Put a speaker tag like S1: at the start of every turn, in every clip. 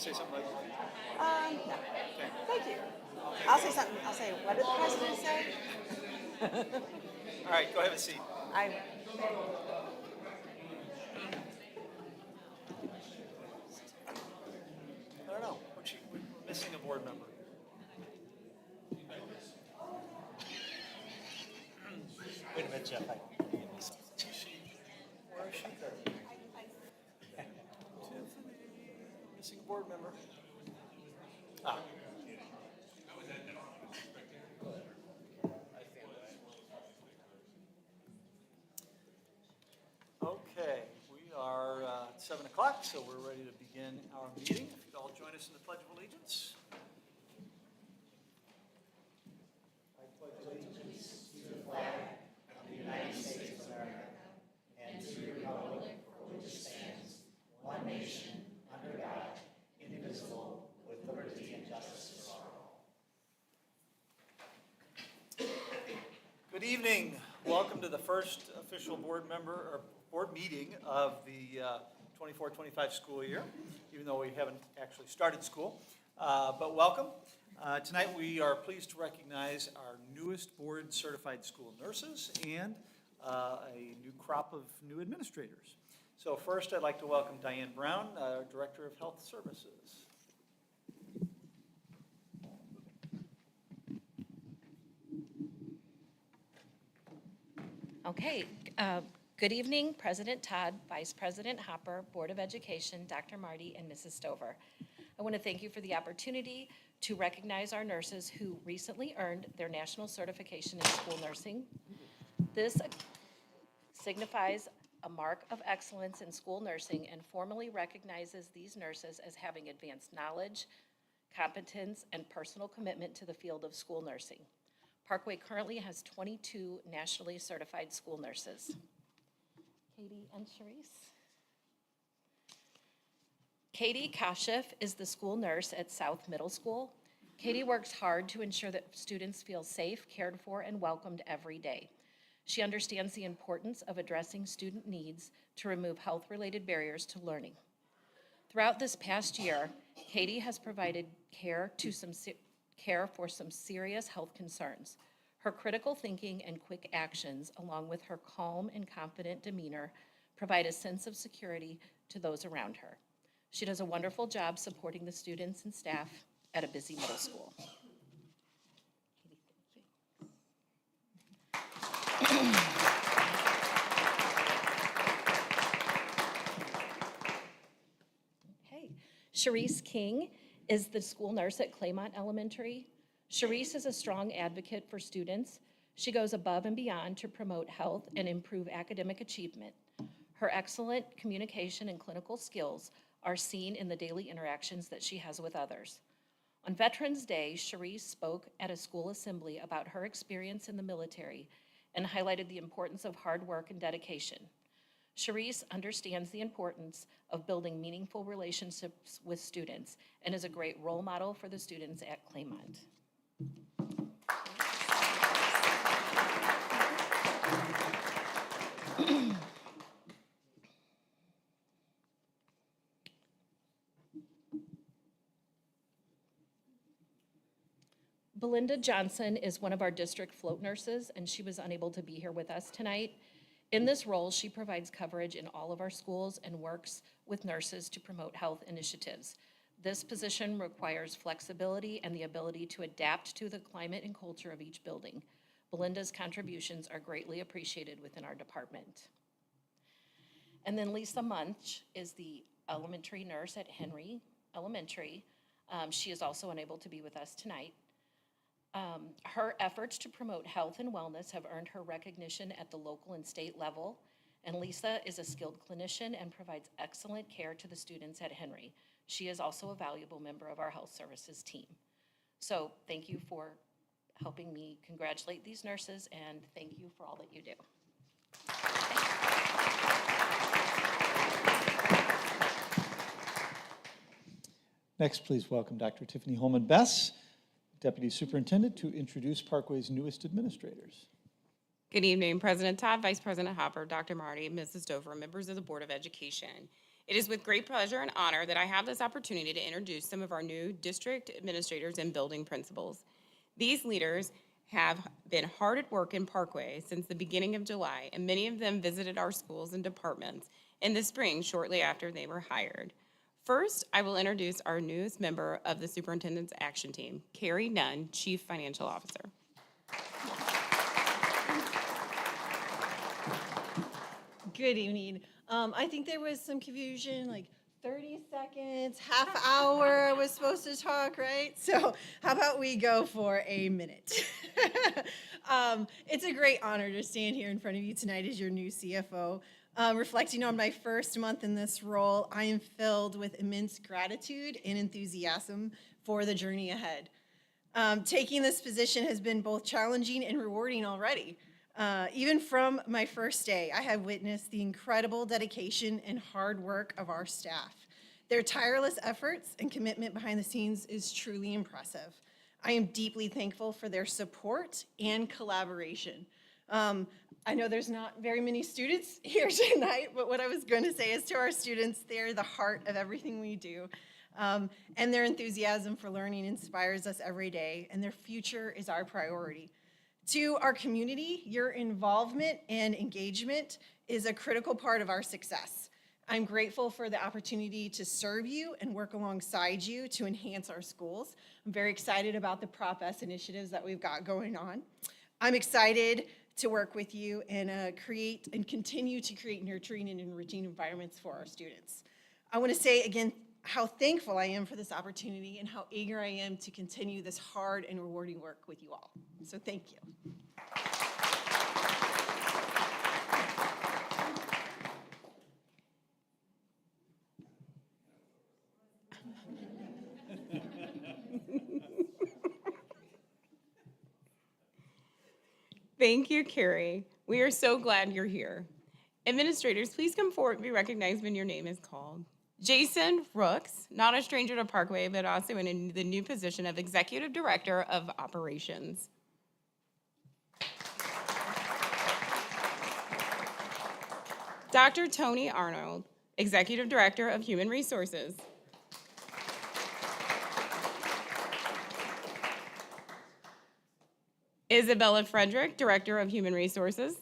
S1: say something like
S2: No. Thank you. I'll say something. I'll say, what did the president say?
S1: all right, go have a seat.
S2: I,
S1: I don't know. We're missing a board member.
S3: Wait a minute, Jeff.
S1: Where is she? Tiffany, missing a board member. Ah. Okay, we are at 7 o'clock, so we're ready to begin our meeting. If you'd all join us in the Pledge of Allegiance. Good evening. Welcome to the first official board meeting of the 24-25 school year, even though we haven't actually started school. But welcome. Tonight we are pleased to recognize our newest board certified school nurses and a new crop of new administrators. So first I'd like to welcome Diane Brown, Director of Health Services.
S4: Okay, good evening, President Todd, Vice President Hopper, Board of Education, Dr. Marty, and Mrs. Stover. I want to thank you for the opportunity to recognize our nurses who recently earned their national certification in school nursing. This signifies a mark of excellence in school nursing and formally recognizes these nurses as having advanced knowledge, competence, and personal commitment to the field of school nursing. Parkway currently has 22 nationally certified school nurses. Katie and Sharice. Katie Kashif is the school nurse at South Middle School. Katie works hard to ensure that students feel safe, cared for, and welcomed every day. She understands the importance of addressing student needs to remove health-related barriers to learning. Throughout this past year, Katie has provided care for some serious health concerns. Her critical thinking and quick actions, along with her calm and confident demeanor, provide a sense of security to those around her. She does a wonderful job supporting the students and staff at a busy middle school. Okay, Sharice King is the school nurse at Claymont Elementary. Sharice is a strong advocate for students. She goes above and beyond to promote health and improve academic achievement. Her excellent communication and clinical skills are seen in the daily interactions that she has with others. On Veterans Day, Sharice spoke at a school assembly about her experience in the military and highlighted the importance of hard work and dedication. Sharice understands the importance of building meaningful relationships with students and is a great role model for the students at Claymont. Belinda Johnson is one of our district float nurses, and she was unable to be here with us tonight. In this role, she provides coverage in all of our schools and works with nurses to promote health initiatives. This position requires flexibility and the ability to adapt to the climate and culture of each building. Belinda's contributions are greatly appreciated within our department. And then Lisa Munch is the elementary nurse at Henry Elementary. She is also unable to be with us tonight. Her efforts to promote health and wellness have earned her recognition at the local and state level, and Lisa is a skilled clinician and provides excellent care to the students at Henry. She is also a valuable member of our health services team. So thank you for helping me congratulate these nurses, and thank you for all that you do.
S1: Next, please welcome Dr. Tiffany Holman-Bess, Deputy Superintendent, to introduce Parkway's newest administrators.
S5: Good evening, President Todd, Vice President Hopper, Dr. Marty, Mrs. Stover, members of the Board of Education. It is with great pleasure and honor that I have this opportunity to introduce some of our new district administrators and building principals. These leaders have been hard at work in Parkway since the beginning of July, and many of them visited our schools and departments in the spring shortly after they were hired. First, I will introduce our newest member of the Superintendent's Action Team, Carrie Nunn, Chief Financial Officer.
S6: Good evening. I think there was some confusion, like 30 seconds, half hour was supposed to talk, right? So how about we go for a minute? It's a great honor to stand here in front of you tonight as your new CFO. Reflecting on my first month in this role, I am filled with immense gratitude and enthusiasm for the journey ahead. Taking this position has been both challenging and rewarding already. Even from my first day, I have witnessed the incredible dedication and hard work of our staff. Their tireless efforts and commitment behind the scenes is truly impressive. I am deeply thankful for their support and collaboration. I know there's not very many students here tonight, but what I was going to say is to our students, they're the heart of everything we do. And their enthusiasm for learning inspires us every day, and their future is our priority. To our community, your involvement and engagement is a critical part of our success. I'm grateful for the opportunity to serve you and work alongside you to enhance our schools. I'm very excited about the Prop S initiatives that we've got going on. I'm excited to work with you and create and continue to create nurturing and enriching environments for our students. I want to say again how thankful I am for this opportunity and how eager I am to continue this hard and rewarding work with you all. So thank you.
S5: Thank you, Carrie. We are so glad you're here. Administrators, please come forward and be recognized when your name is called. Jason Rooks, not a stranger to Parkway, but also in the new position of Executive Director of Operations. Dr. Tony Arnold, Executive Director of Human Resources. Isabella Frederick, Director of Human Resources.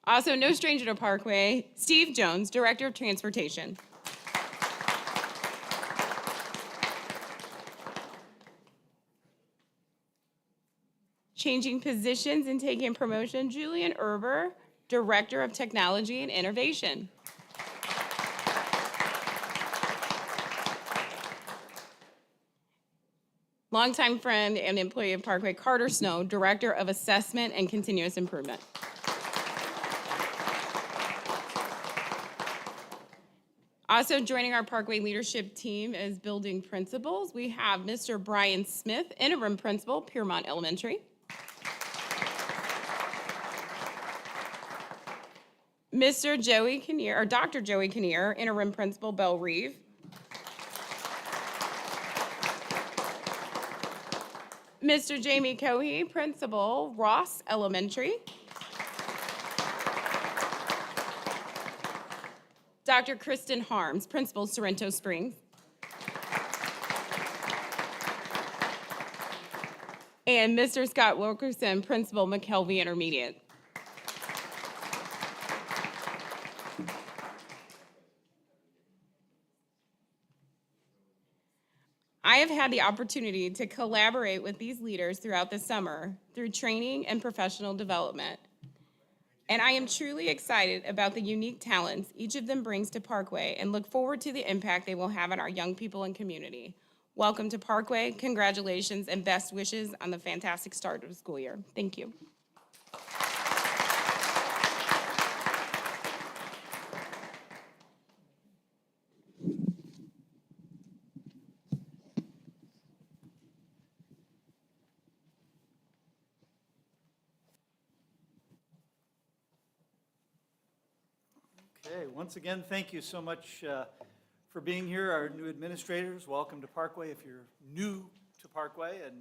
S5: Also, no stranger to Parkway, Steve Jones, Director of Transportation. Changing positions and taking promotion, Julian Erber, Director of Technology and Innovation. Longtime friend and employee of Parkway, Carter Snow, Director of Assessment and Continuous Improvement. Also joining our Parkway leadership team as building principals, we have Mr. Brian Smith, Interim Principal, Piermont Elementary. Mr. Joey Kinnear, or Dr. Joey Kinnear, Interim Principal, Belle Reeve. Mr. Jamie Cohey, Principal, Ross Elementary. Dr. Kristen Harms, Principal, Sorrento Springs. And Mr. Scott Wilkerson, Principal, McKelvey Intermediate. I have had the opportunity to collaborate with these leaders throughout the summer through training and professional development. And I am truly excited about the unique talents each of them brings to Parkway and look forward to the impact they will have on our young people and community. Welcome to Parkway, congratulations, and best wishes on the fantastic start of the school year. Thank you.
S1: Okay, once again, thank you so much for being here, our new administrators. Welcome to Parkway if you're new to Parkway, and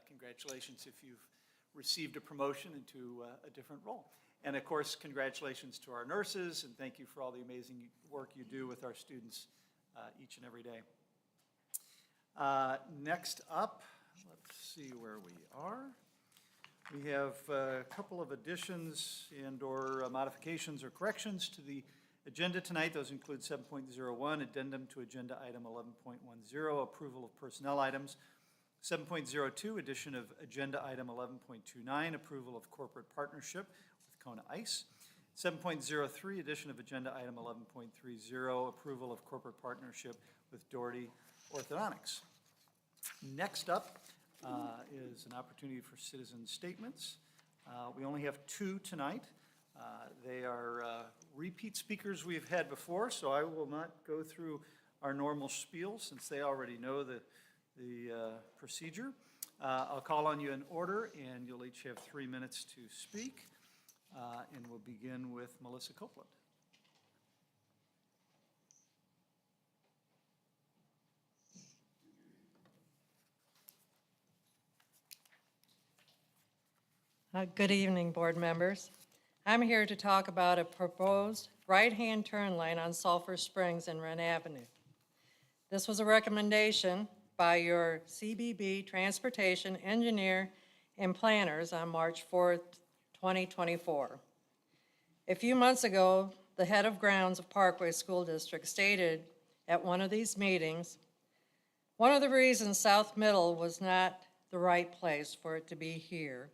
S1: congratulations if you've received a promotion into a different role. And of course, congratulations to our nurses, and thank you for all the amazing work you do with our students each and every day. Next up, let's see where we are. We have a couple of additions and/or modifications or corrections to the agenda tonight. Those include 7.01, addendum to agenda item 11.10, approval of personnel items. 7.02, addition of agenda item 11.29, approval of corporate partnership with Kona Ice. 7.03, addition of agenda item 11.30, approval of corporate partnership with Doherty Orthodontics. Next up is an opportunity for citizen statements. We only have 2 tonight. They are repeat speakers we've had before, so I will not go through our normal spiel since they already know the procedure. I'll call on you in order, and you'll each have 3 minutes to speak. And we'll begin with Melissa Copeland.
S7: Good evening, board members. I'm here to talk about a proposed right-hand turn lane on Sulphur Springs and Wren Avenue. This was a recommendation by your CBB Transportation Engineer and Planners on March 4th, 2024. A few months ago, the head of grounds of Parkway School District stated at one of these meetings, one of the reasons South Middle was not the right place for it to be here.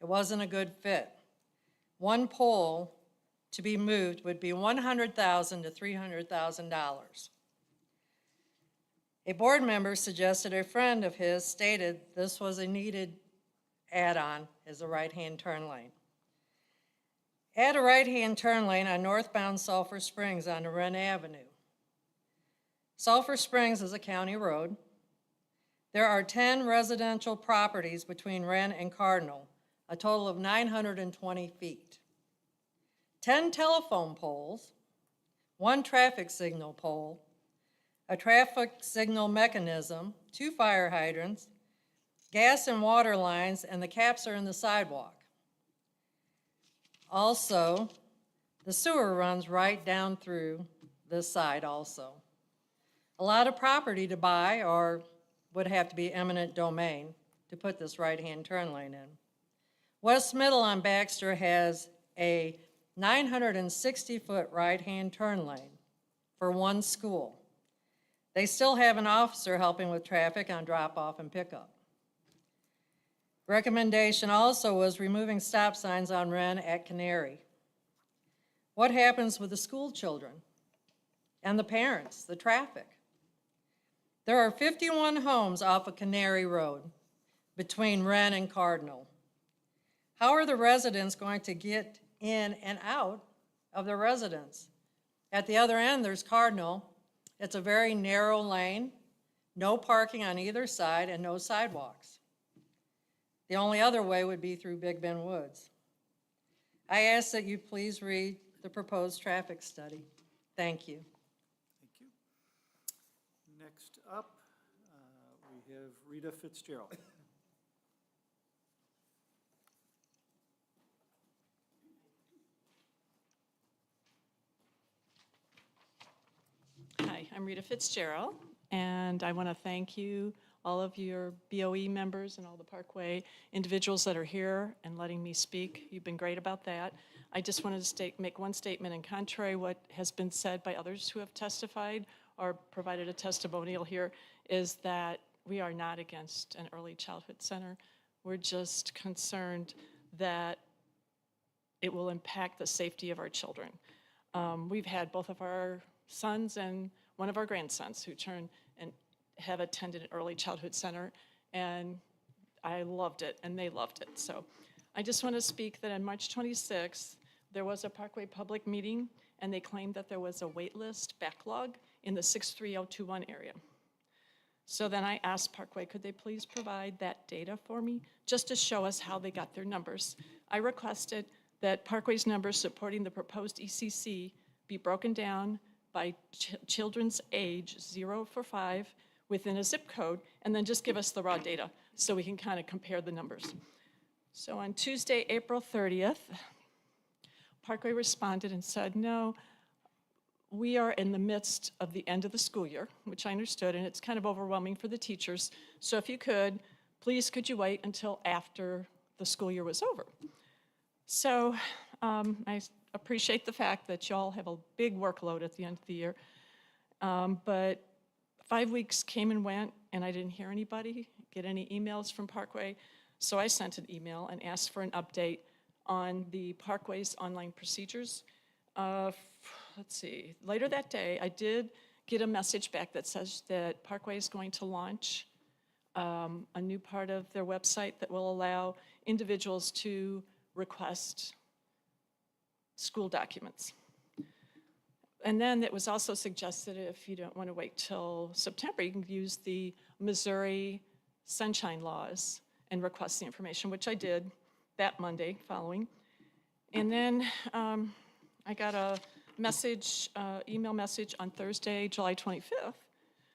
S7: It wasn't a good fit. One pole to be moved would be $100,000 to $300,000. A board member suggested a friend of his stated this was a needed add-on as a right-hand turn lane. Add a right-hand turn lane on northbound Sulphur Springs on Wren Avenue. Sulphur Springs is a county road. There are 10 residential properties between Wren and Cardinal, a total of 920 feet. 10 telephone poles, 1 traffic signal pole, a traffic signal mechanism, 2 fire hydrants, gas and water lines, and the caps are in the sidewalk. Also, the sewer runs right down through this side also. A lot of property to buy or would have to be eminent domain to put this right-hand turn lane in. West Middle on Baxter has a 960-foot right-hand turn lane for 1 school. They still have an officer helping with traffic on drop-off and pickup. Recommendation also was removing stop signs on Wren at Canary. What happens with the school children and the parents, the traffic? There are 51 homes off of Canary Road between Wren and Cardinal. How are the residents going to get in and out of their residence? At the other end, there's Cardinal. It's a very narrow lane, no parking on either side, and no sidewalks. The only other way would be through Big Bend Woods. I ask that you please read the proposed traffic study. Thank you.
S1: Thank you. Next up, we have Rita Fitzgerald.
S8: Hi, I'm Rita Fitzgerald, and I want to thank you, all of your BOE members and all the Parkway individuals that are here and letting me speak. You've been great about that. I just wanted to make one statement, and contrary what has been said by others who have testified or provided a testimonial here, is that we are not against an early childhood center. We're just concerned that it will impact the safety of our children. We've had both of our sons and one of our grandsons who turn and have attended an early childhood center, and I loved it and they loved it. So I just want to speak that on March 26th, there was a Parkway public meeting, and they claimed that there was a wait list backlog in the 63021 area. So then I asked Parkway, could they please provide that data for me, just to show us how they got their numbers. I requested that Parkway's numbers supporting the proposed ECC be broken down by children's age, 0 for 5, within a zip code, and then just give us the raw data so we can kind of compare the numbers. So on Tuesday, April 30th, Parkway responded and said, no, we are in the midst of the end of the school year, which I understood, and it's kind of overwhelming for the teachers. So if you could, please could you wait until after the school year was over? So I appreciate the fact that y'all have a big workload at the end of the year. But 5 weeks came and went, and I didn't hear anybody, get any emails from Parkway. So I sent an email and asked for an update on the Parkway's online procedures. Let's see, later that day, I did get a message back that says that Parkway is going to launch a new part of their website that will allow individuals to request school documents. And then it was also suggested if you don't want to wait till September, you can use the Missouri Sunshine Laws and request the information, which I did that Monday following. And then I got a message, email message on Thursday, July 25th,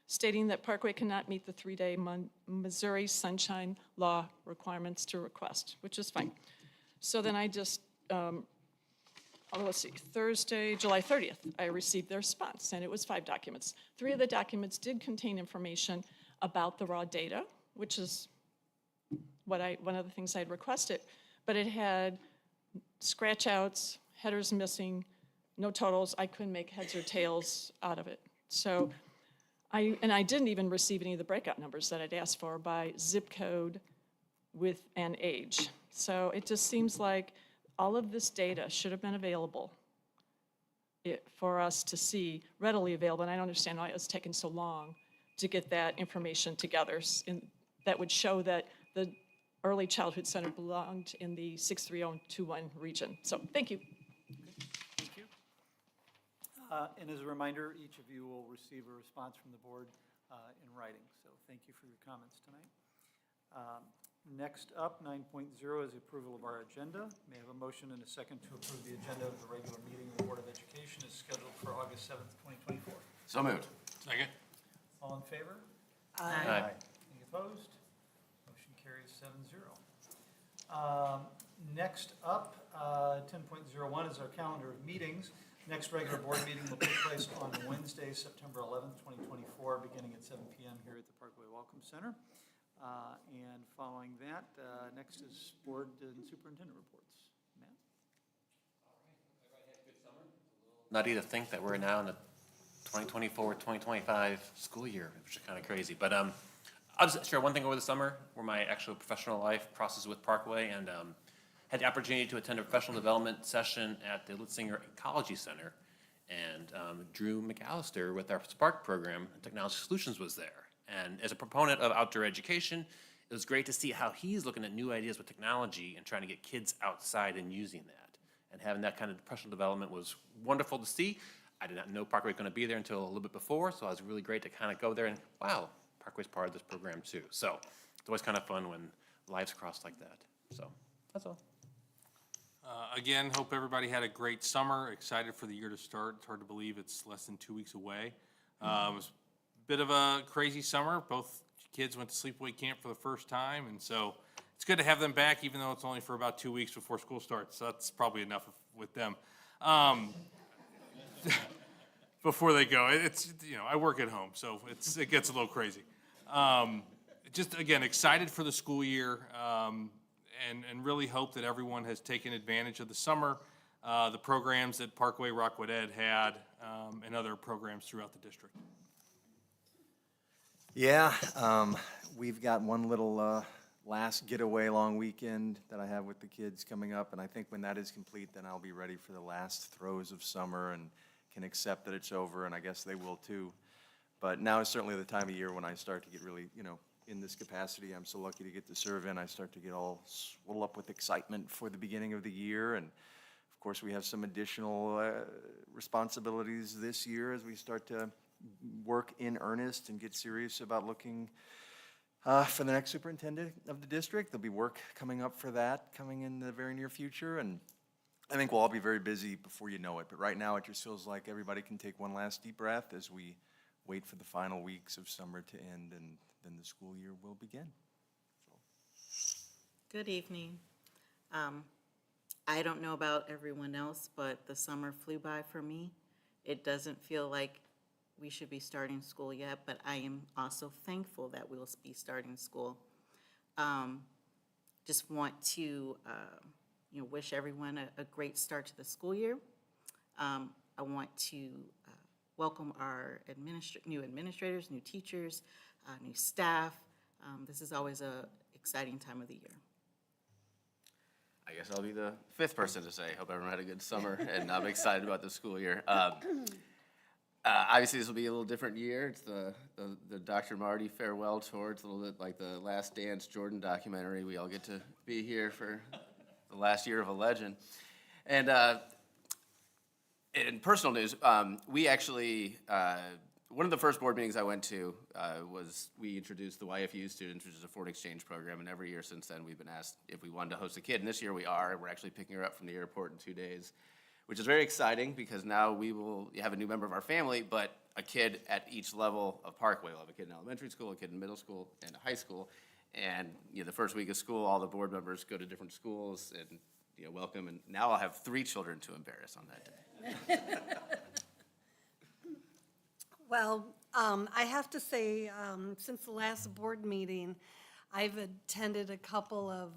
S8: stating that Parkway cannot meet the 3-day Missouri Sunshine Law requirements to request, which is fine. So then I just, let's see, Thursday, July 30th, I received their response, and it was 5 documents. 3 of the documents did contain information about the raw data, which is one of the things I had requested, but it had scratch outs, headers missing, no totals. I couldn't make heads or tails out of it. So I didn't even receive any of the breakout numbers that I'd asked for by zip code with an age. So it just seems like all of this data should have been available for us to see, readily available, and I don't understand why it was taking so long to get that information together. That would show that the Early Childhood Center belonged in the 63021 region. So thank you.
S1: Thank you. And as a reminder, each of you will receive a response from the board in writing. So thank you for your comments tonight. Next up, 9.0 is the approval of our agenda. May I have a motion and a second to approve the agenda of the regular meeting of the Board of Education is scheduled for August 7th, 2024.
S9: So moved.
S3: Second.
S1: All in favor?
S9: Aye.
S1: Any opposed? Motion carries 7-0. Next up, 10.01 is our calendar of meetings. Next regular board meeting will take place on Wednesday, September 11th, 2024, beginning at 7 p.m. here at the Parkway Welcome Center. And following that, next is board and superintendent reports. Matt?
S9: Nutty to think that we're now in the 2024-2025 school year, which is kind of crazy. But I'll just share one thing over the summer where my actual professional life crosses with Parkway, and had the opportunity to attend a professional development session at the Litzinger Ecology Center. And Drew McAllister with our Spark program, Technology Solutions, was there. And as a proponent of outdoor education, it was great to see how he's looking at new ideas with technology and trying to get kids outside and using that. And having that kind of professional development was wonderful to see. I did not know Parkway was going to be there until a little bit before, so it was really great to kind of go there and, wow, Parkway's part of this program too. So it's always kind of fun when lives cross like that. So that's all.
S10: Again, hope everybody had a great summer. Excited for the year to start. It's hard to believe it's less than 2 weeks away. It was a bit of a crazy summer. Both kids went to sleepaway camp for the first time, and so it's good to have them back, even though it's only for about 2 weeks before school starts. So that's probably enough with them. Before they go, it's, you know, I work at home, so it gets a little crazy. Just again, excited for the school year. And really hope that everyone has taken advantage of the summer, the programs that Parkway Rockwood Ed had, and other programs throughout the district.
S11: Yeah, we've got one little last getaway long weekend that I have with the kids coming up, and I think when that is complete, then I'll be ready for the last throes of summer and can accept that it's over, and I guess they will too. But now is certainly the time of year when I start to get really, you know, in this capacity I'm so lucky to get to serve in. I start to get all swelled up with excitement for the beginning of the year, and of course we have some additional responsibilities this year as we start to work in earnest and get serious about looking for the next superintendent of the district. There'll be work coming up for that coming in the very near future, and I think we'll all be very busy before you know it. But right now it just feels like everybody can take one last deep breath as we wait for the final weeks of summer to end, and then the school year will begin.
S12: Good evening. I don't know about everyone else, but the summer flew by for me. It doesn't feel like we should be starting school yet, but I am also thankful that we'll be starting school. Just want to, wish everyone a great start to the school year. I want to welcome our new administrators, new teachers, new staff. This is always a exciting time of the year.
S13: I guess I'll be the fifth person to say, hope everyone had a good summer, and I'm excited about the school year. Obviously, this will be a little different year. It's the Dr. Marty farewell tour. It's a little bit like the Last Dance Jordan documentary. We all get to be here for the last year of a legend. And in personal news, we actually, one of the first board meetings I went to was we introduced the YFU students, which is a foreign exchange program, and every year since then we've been asked if we wanted to host a kid, and this year we are. We're actually picking her up from the airport in 2 days, which is very exciting because now we will have a new member of our family, but a kid at each level of Parkway. We'll have a kid in elementary school, a kid in middle school, and a high school. And the first week of school, all the board members go to different schools and welcome. And now I'll have 3 children to embarrass on that day.
S14: Well, I have to say, since the last board meeting, I've attended a couple of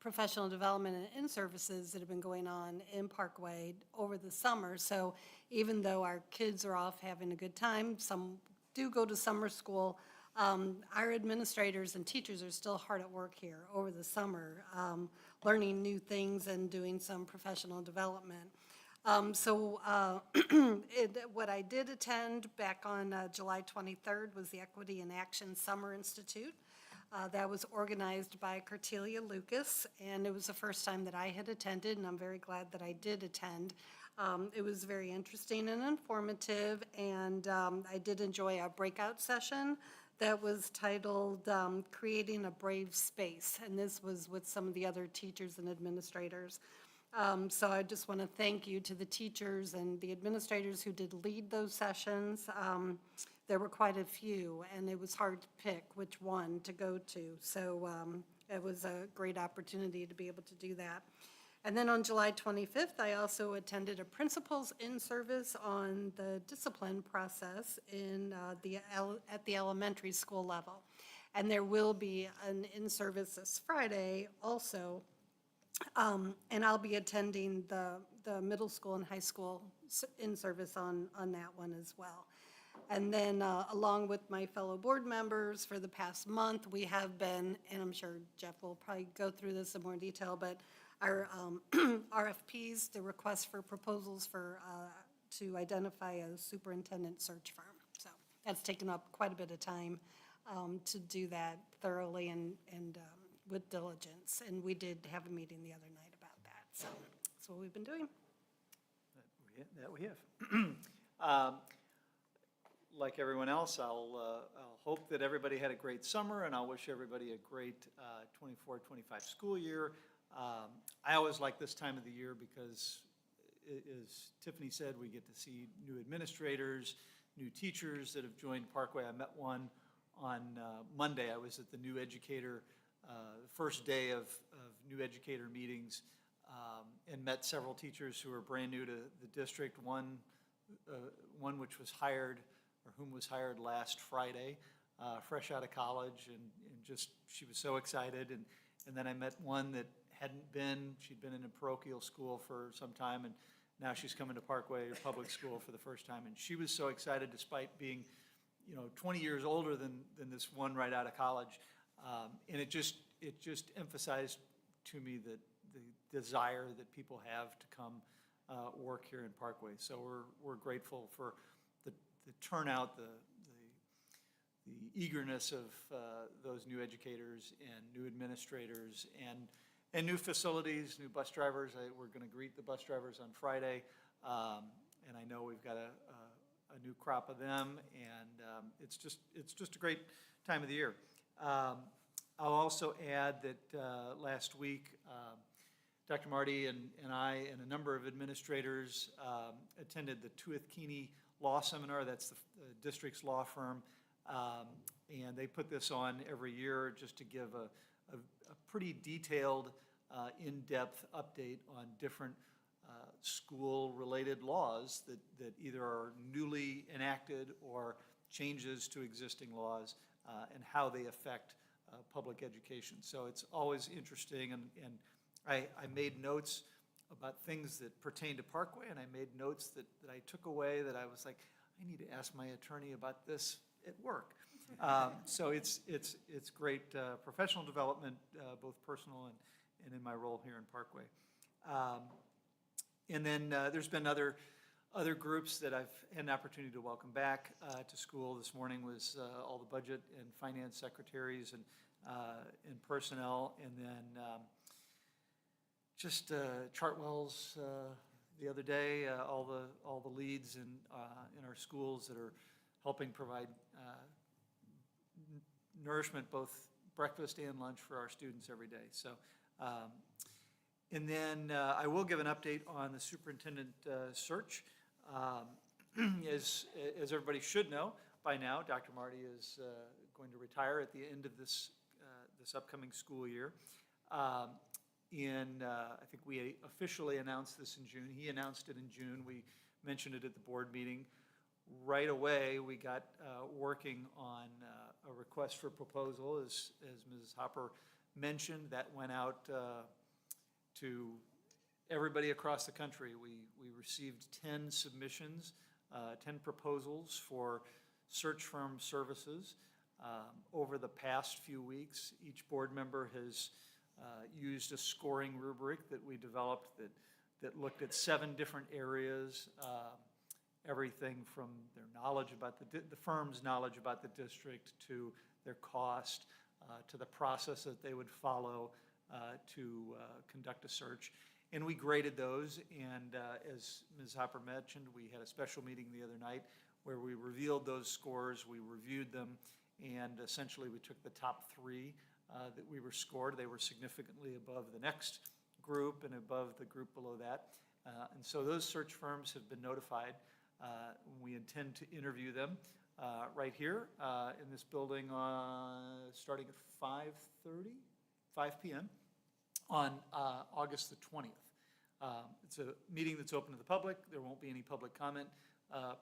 S14: professional development and in-services that have been going on in Parkway over the summer. So even though our kids are off having a good time, some do go to summer school, our administrators and teachers are still hard at work here over the summer, learning new things and doing some professional development. What I did attend back on July 23rd was the Equity in Action Summer Institute. That was organized by Cartelia Lucas, and it was the first time that I had attended, and I'm very glad that I did attend. It was very interesting and informative, and I did enjoy a breakout session that was titled Creating a Brave Space, and this was with some of the other teachers and administrators. So I just want to thank you to the teachers and the administrators who did lead those sessions. There were quite a few, and it was hard to pick which one to go to. So it was a great opportunity to be able to do that. And then on July 25th, I also attended a principal's in-service on the discipline process at the elementary school level. And there will be an in-service this Friday also. And I'll be attending the middle school and high school in-service on that one as well. And then along with my fellow board members for the past month, we have been, and I'm sure Jeff will probably go through this in more detail, but our RFPs, the request for proposals to identify a superintendent search firm. So that's taken up quite a bit of time to do that thoroughly and with diligence, and we did have a meeting the other night about that. So that's what we've been doing.
S1: That we have. Like everyone else, I'll hope that everybody had a great summer, and I'll wish everybody a great 24-25 school year. I always like this time of the year because, as Tiffany said, we get to see new administrators, new teachers that have joined Parkway. I met one on Monday. I was at the new educator first day of new educator meetings and met several teachers who are brand new to the district. One which was hired, or whom was hired last Friday, fresh out of college, and just, she was so excited. And then I met one that she'd been in a parochial school for some time, and now she's coming to Parkway Public School for the first time. And she was so excited despite being, 20 years older than this one right out of college. And it just emphasized to me that the desire that people have to come work here in Parkway. So we're grateful for the turnout, the eagerness of those new educators and new administrators and new facilities, new bus drivers. We're going to greet the bus drivers on Friday, and I know we've got a new crop of them, and it's just a great time of the year. I'll also add that last week, Dr. Marty and I and a number of administrators attended the Tuath Keeney Law Seminar. That's the district's law firm, and they put this on every year just to give a pretty detailed in-depth update on different school-related laws that either are newly enacted or changes to existing laws and how they affect public education. So it's always interesting, and I made notes about things that pertain to Parkway, and I made notes that I took away that I was like, I need to ask my attorney about this at work. So it's great professional development, both personal and in my role here in Parkway. And then there's been other groups that I've had an opportunity to welcome back to school. This morning was all the budget and finance secretaries and personnel, and then just Chartwell's the other day, all the leads in our schools that are helping provide nourishment, both breakfast and lunch for our students every day. So, and then I will give an update on the superintendent search. As everybody should know by now, Dr. Marty is going to retire at the end of this upcoming school year. I think we officially announced this in June. He announced it in June. We mentioned it at the board meeting. Right away, we got working on a request for proposal, as Mrs. Hopper mentioned. That went out to everybody across the country. We received 10 submissions, 10 proposals for search firm services. Over the past few weeks, each board member has used a scoring rubric that we developed that looked at 7 different areas, everything from their knowledge about the firm's knowledge about the district, to their cost, to the process that they would follow to conduct a search. And we graded those, and as Ms. Hopper mentioned, we had a special meeting the other night where we revealed those scores, we reviewed them, and essentially we took the top 3 that we were scored. They were significantly above the next group and above the group below that. And so those search firms have been notified. We intend to interview them right here in this building starting at 5 p.m. on August the 20th. It's a meeting that's open to the public. There won't be any public comment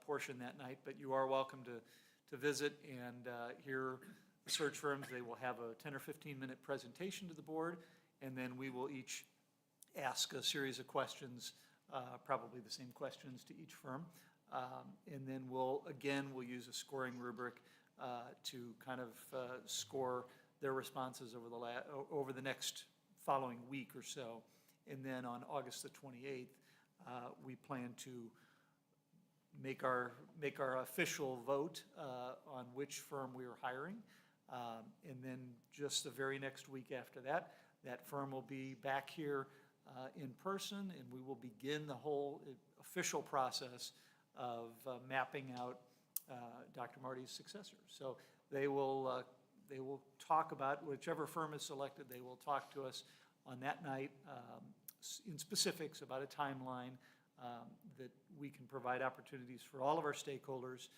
S1: portion that night, but you are welcome to visit and hear the search firms. They will have a 10 or 15-minute presentation to the board, and then we will each ask a series of questions, probably the same questions to each firm. And then we'll use a scoring rubric to kind of score their responses over the next following week or so. And then on August the 28th, we plan to make our official vote on which firm we are hiring. And then just the very next week after that, that firm will be back here in person, and we will begin the whole official process of mapping out Dr. Marty's successor. So they will talk about, whichever firm is selected, they will talk to us on that night in specifics about a timeline that we can provide opportunities for all of our stakeholders,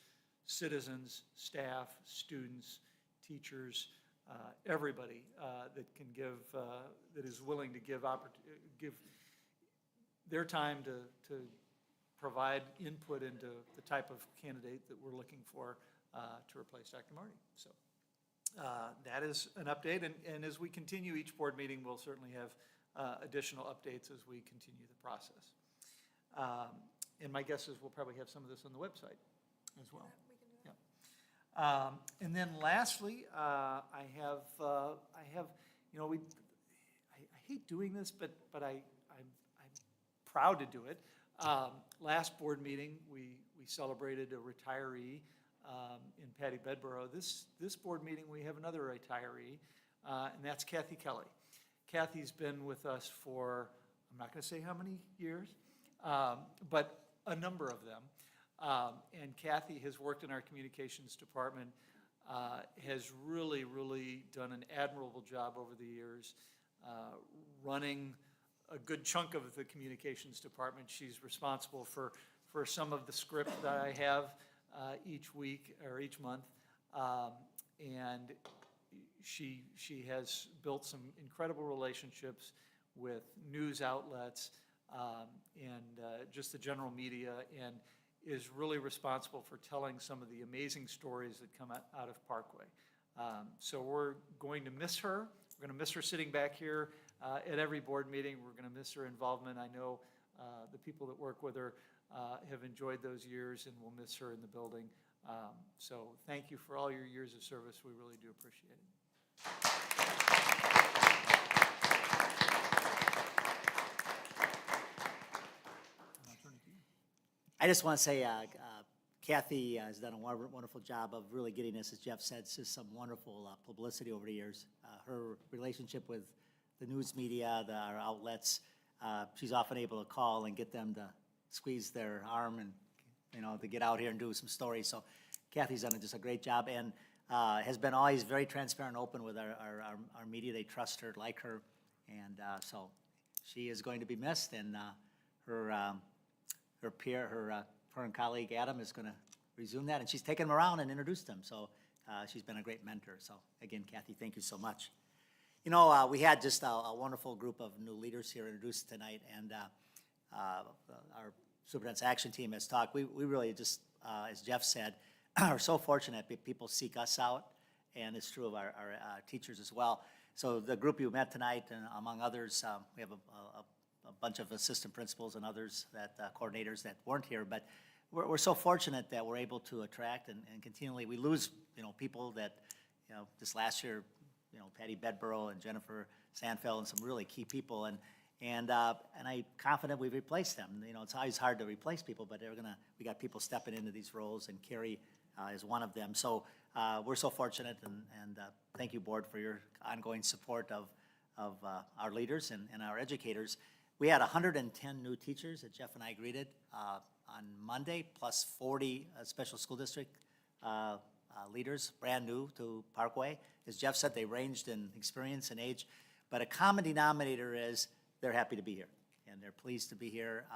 S1: citizens, staff, students, teachers, everybody that can give, that is willing to give their time to provide input into the type of candidate that we're looking for to replace Dr. Marty. So that is an update, and as we continue each board meeting, we'll certainly have additional updates as we continue the process. And my guess is we'll probably have some of this on the website as well. And then lastly, I have, you know, I hate doing this, but I'm proud to do it. Last board meeting, we celebrated a retiree in Patty Bedborough. This board meeting, we have another retiree, and that's Kathy Kelly. Kathy's been with us for, I'm not going to say how many years, but a number of them. And Kathy has worked in our communications department, has really, really done an admirable job over the years, running a good chunk of the communications department. She's responsible for some of the script that I have each week or each month. And she has built some incredible relationships with news outlets, and just the general media, and is really responsible for telling some of the amazing stories that come out of Parkway. So we're going to miss her. We're going to miss her sitting back here at every board meeting. We're going to miss her involvement. I know the people that work with her have enjoyed those years, and we'll miss her in the building. So thank you for all your years of service. We really do appreciate it.
S3: I just want to say, Kathy has done a wonderful job of really getting this, as Jeff said, just some wonderful publicity over the years. Her relationship with the news media, our outlets, she's often able to call and get them to squeeze their arm and, to get out here and do some stories. So Kathy's done just a great job, and has been always very transparent and open with our media. They trust her, like her, and so she is going to be missed, and her peer, her current colleague Adam is going to resume that, and she's taken them around and introduced them. So she's been a great mentor. So again, Kathy, thank you so much. We had just a wonderful group of new leaders here introduced tonight, and our Superintendent's Action Team has talked. We really just, as Jeff said, are so fortunate that people seek us out, and it's true of our teachers as well. So the group you met tonight, and among others, we have a bunch of assistant principals and others, coordinators that weren't here, but we're so fortunate that we're able to attract and continually, we lose, people that, this last year, Patty Bedborough and Jennifer Sandfeld and some really key people, and I'm confident we've replaced them. It's always hard to replace people, but we got people stepping into these roles, and Carrie is one of them. So we're so fortunate, and thank you, board, for your ongoing support of our leaders and our educators. We had 110 new teachers that Jeff and I greeted on Monday, plus 40 special school district leaders, brand new to Parkway. As Jeff said, they ranged in experience and age, but a common denominator is they're happy to be here, and they're pleased to be here.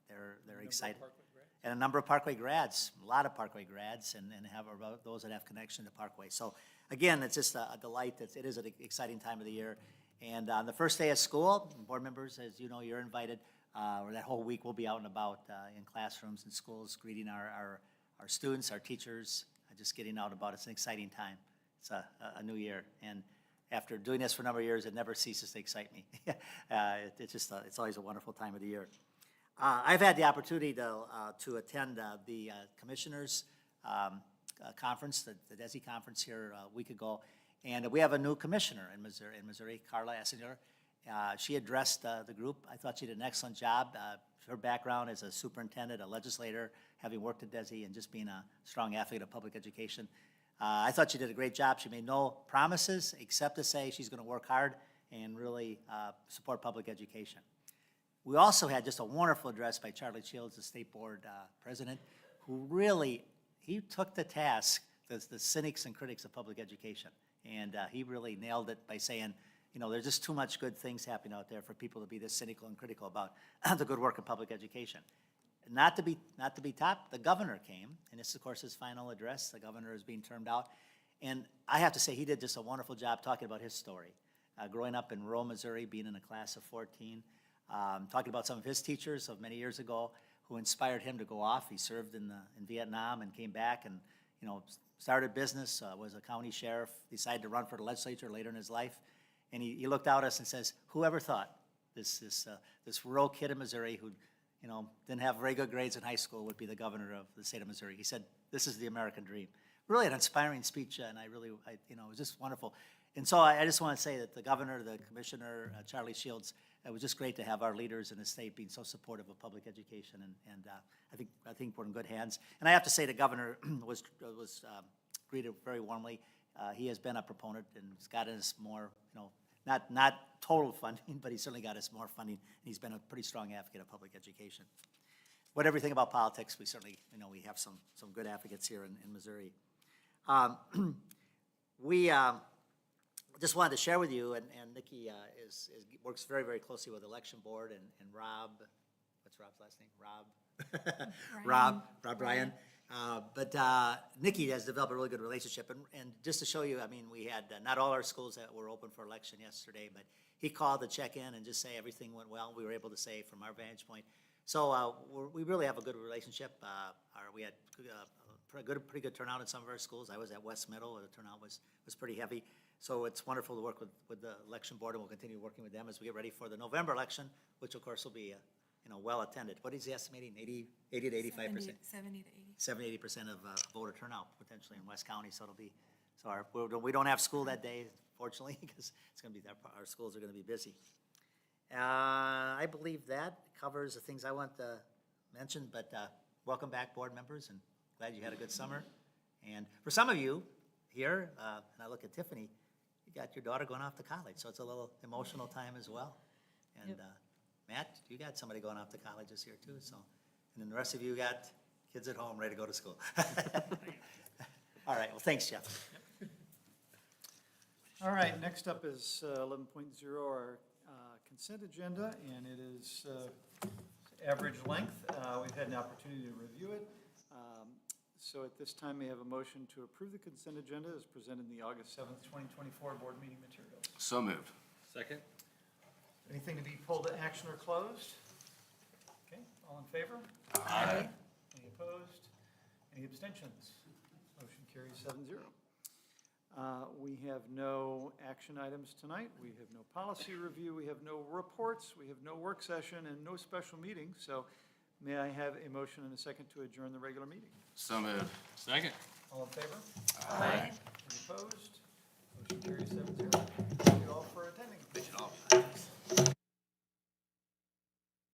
S3: They're excited. And a number of Parkway grads, a lot of Parkway grads, and have those that have connection to Parkway. So again, it's just a delight. It is an exciting time of the year. And on the first day of school, board members, as you know, you're invited, or that whole week we'll be out and about in classrooms and schools, greeting our students, our teachers, just getting out and about. It's an exciting time. It's a new year. And after doing this for a number of years, it never ceases to excite me. It's always a wonderful time of the year. I've had the opportunity to attend the commissioners conference, the DESI conference here a week ago, and we have a new commissioner in Missouri, Carla Essinger. She addressed the group. I thought she did an excellent job. Her background as a superintendent, a legislator, having worked at DESI, and just being a strong advocate of public education. I thought she did a great job. She made no promises except to say she's going to work hard and really support public education. We also had just a wonderful address by Charlie Shields, the state board president, who really, he took to task the cynics and critics of public education. And he really nailed it by saying, there's just too much good things happening out there for people to be this cynical and critical about the good work of public education. Not to be topped, the governor came, and this is, of course, his final address. The governor is being termed out. And I have to say, he did just a wonderful job talking about his story. Growing up in rural Missouri, being in a class of 14, talking about some of his teachers of many years ago who inspired him to go off. He served in Vietnam and came back and, started business, was a county sheriff, decided to run for the legislature later in his life. And he looked out at us and says, who ever thought this rural kid in Missouri who, didn't have very good grades in high school would be the governor of the state of Missouri. He said, this is the American dream. Really an inspiring speech, and it was just wonderful. And so I just want to say that the governor, the commissioner, Charlie Shields, it was just great to have our leaders in the state being so supportive of public education, and I think we're in good hands. And I have to say the governor was greeted very warmly. He has been a proponent and has gotten us more, not total funding, but he certainly got us more funding, and he's been a pretty strong advocate of public education. Whatever you think about politics, we certainly, we have some good advocates here in Missouri. We just wanted to share with you, and Nikki works very, very closely with the election board, and Rob, what's Rob's last name? Rob Bryan. But Nikki has developed a really good relationship, and just to show you, I mean, we had, not all our schools that were open for election yesterday, but he called to check in and just say everything went well, we were able to say from our vantage point. So we really have a good relationship. We had pretty good turnout in some of our schools. I was at West Middle, where the turnout was pretty heavy. So it's wonderful to work with the election board, and we'll continue working with them as we get ready for the November election, which of course will be, well attended. What is he estimating, 80 to 85%? 70 to 80% of voter turnout potentially in West County, so it'll be, we don't have school that day, fortunately, because it's gonna be, our schools are gonna be busy. I believe that covers the things I want to mention, but welcome back, board members, and glad you had a good summer. And for some of you here, and I look at Tiffany, you got your daughter going off to college, so it's a little emotional time as well. And Matt, you got somebody going off to college this year too, so, and then the rest of you got kids at home ready to go to school. All right, well, thanks, Jeff.
S1: All right, next up is 11.0, our consent agenda, and it is average length. We've had an opportunity to review it. So at this time, may I have a motion to approve the consent agenda as presented in the August 7th, 2024 board meeting materials?
S13: So moved.
S10: Second?
S1: Anything to be pulled to action or closed? Okay, all in favor?
S13: Aye.
S1: Any opposed? Any abstentions? Motion carries 7-0. We have no action items tonight. We have no policy review. We have no reports. We have no work session and no special meeting. So may I have a motion and a second to adjourn the regular meeting?
S13: So moved.
S10: Second?
S1: All in favor? Aye. Any opposed? Motion carries 7-0. Thank you all for attending.
S13: Thank you all.